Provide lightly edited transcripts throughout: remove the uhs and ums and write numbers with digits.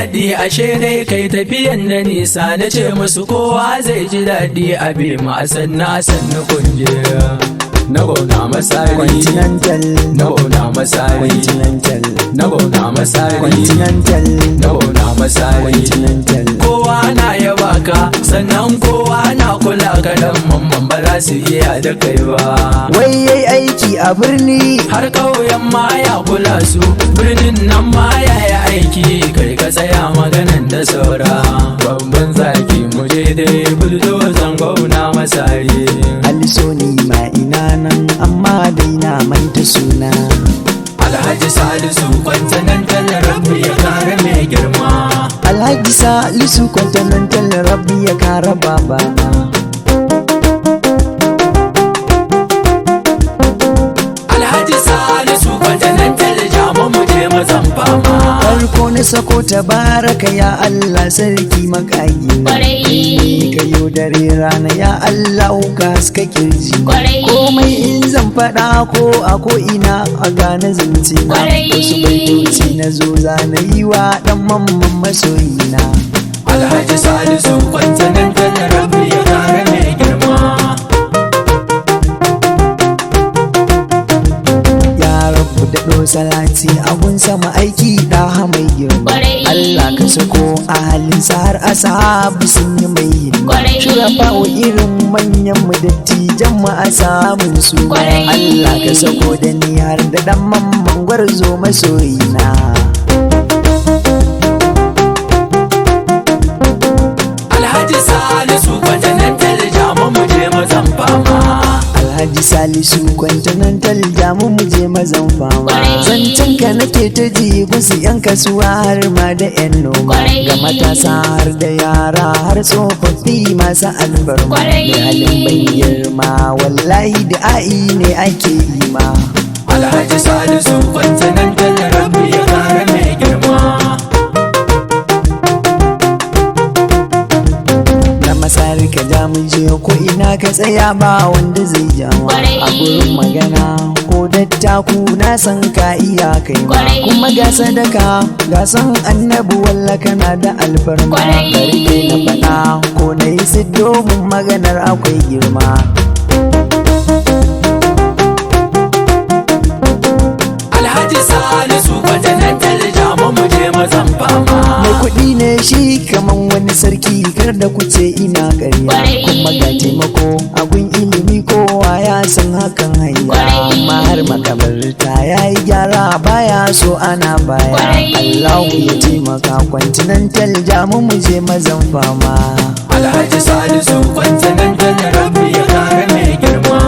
daɗi ashe dai kai tafiyan da nisa na ce musu kowa zai ji daɗi a bi mu a sannu kunje na gona masari Continental, na gona masari Continental, na gona masari Continental, na gona masari Continental. kowa na yaba ka sannan kowa na kula ka dan mamman ba za su iya da kai ba Wai yayi aiki a birni, har ƙauyen ma ya kula su birnin nan ma ya yi aiki kai ka tsaya maganan da saura babban zaki muje dai buldozan gauna masari Alisoni ma ina nan amma dai na manta suna. Alhaji Salisu Continental rabbi ya kare mai girma Alhaji Salisu Continental rabbi ya kara babana. Alhaji Salisu Continental jama muje mazan fama Farko na sako tabaraka ya Allah sarki makagi. Kayo dare rana ya Allah ka haska kirji. Komai in zan faɗa ko a ko ina a gane zance na. Wasu baitoci na zo zana yi wa ɗan mamman masoyina. Alhaji Salisu Continental rabbi ya kare mai girma Ya rabu da ɗo salati abun sama aiki ɗaha mai girma. Allah ka sako a halin har asabu sun yi mai himma. Shurafa wa irin manyan mu dattijan mu a samun su. Allah ka sako da ni har da ɗan mamman gwarzo masoyina. Alhaji Salisu Continental jama muje mazan fama Alhaji Salisu Continental jamu mu je mazan fama. Zancen ka nake ta ji gusu yan kasuwa har ma da yan noma. Ga matasa har da yara har tsofaffi masu albarma. Da halin bai girma wallahi da a'i ne ake yi ma. Alhaji Salisu Continental rabbi ya kare mai girma Na masari ka ja mu je ko ina ka tsaya ba wanda zai jama. A gurin magana ko dattaku na san ka iya kai ma. Kuma ga sadaka ga san annabi walla kana da alfarma. Bari kai na faɗa ko na yi siddo mun maganar akwai girma. Alhaji Salisu Continental jama muje mazan fama Mai kuɗi ne shi kaman wani sarki kar da kuce ina ƙarya. Kuma ga taimako abun ilimi kowa ya san hakan hanya. Kuma har makabarta ya yi gyara baya so ana baya. Allahu ya taimaka Continental jamu mu je mazan fama. Alhaji Salisu Continental rabbi ya kare mai girma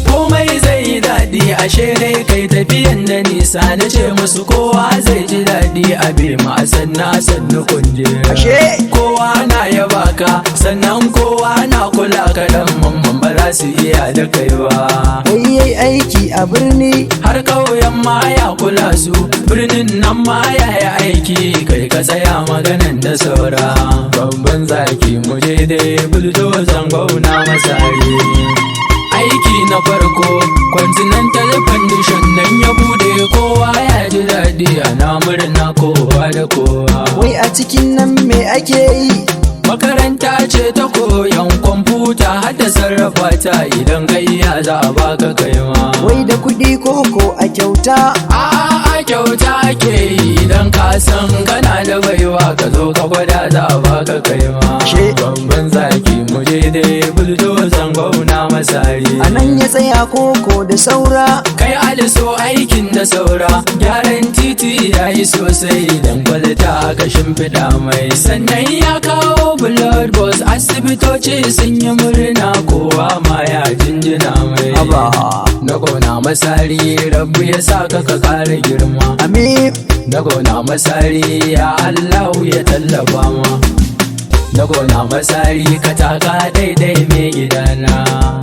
komai zai yi daɗi ashe dai kai tafiyan da nisa na ce musu kowa zai ji daɗi a bi mu a sannu kunje Ashe kowa na yaba ka sannan kowa na kula ka dan mamman ba za su iya da kai ba wai yayi aiki a birni, har ƙauyen ma ya kula su birnin nan ma ya yi aiki kai ka tsaya maganan da saura babban zaki muje dai buldozan gauna masari aiki na farko Continental Foundation nan ya bude kowa ya ji daɗi ana murna kowa da kowa wai a cikin nan me ake yi? makaranta ce ta koyon kwamfuta har da sarrafa ta idan kai ya za a baka kaima Wai da kuɗi koko a kyauta? a kyauta ake yi idan ka san kana da baiwa ka zo ka gwada za a baka kaima She. babban zaki muje dai buldozan gauna masari A nan ya tsaya koko da saura? kai aliso aikin da saura gyaran titi ya yi sosai idan kwalita aka shimfiɗa mai sannan ya kawo blood boss asibitoci sun yi murna kowa ma ya jinjina mai Haba. na gona masari rabbu ya sa ka kara girma Amin. na gona masari ya allahu ya tallafa ma na gona masari ka taka daidai mai gidana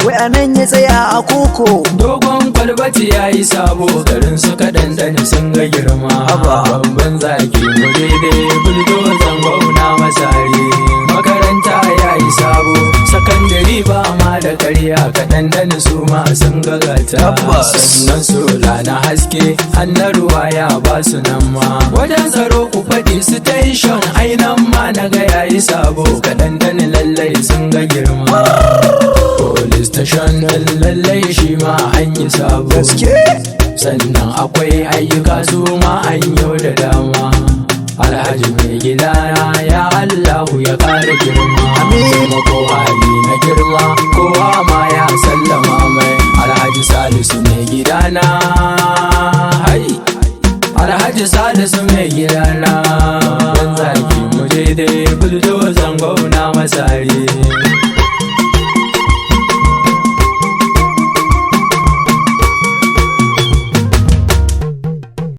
Wai a nan ya tsaya a koko? dogon kwalbati ya yi sabo garin su kaɗan dani sun ga girma Haba. babban zaki mu daidai buldozan gauna masari makaranta ya yi sabo sakandare ba ma da da karya kaɗan da su ma sun gagata. Sannan sola na haske hannun ruwa ya ba su nan ma. Wajen tsaro ku faɗi station ainan ma na ga yayi sabo kaɗan da lallai sun ga girma. Police station lallai shi ma an yi sabo. Sannan akwai ayyuka su ma an yau da dama. Alhaji mai gidana ya Allahu ya ƙara girma. Taimako hali na girma kowa ma ya sallama mai. Alhaji Salisu mai gidana, hai Alhaji Salisu mai gidana. Dan zaki muje dai buldo zango na masari.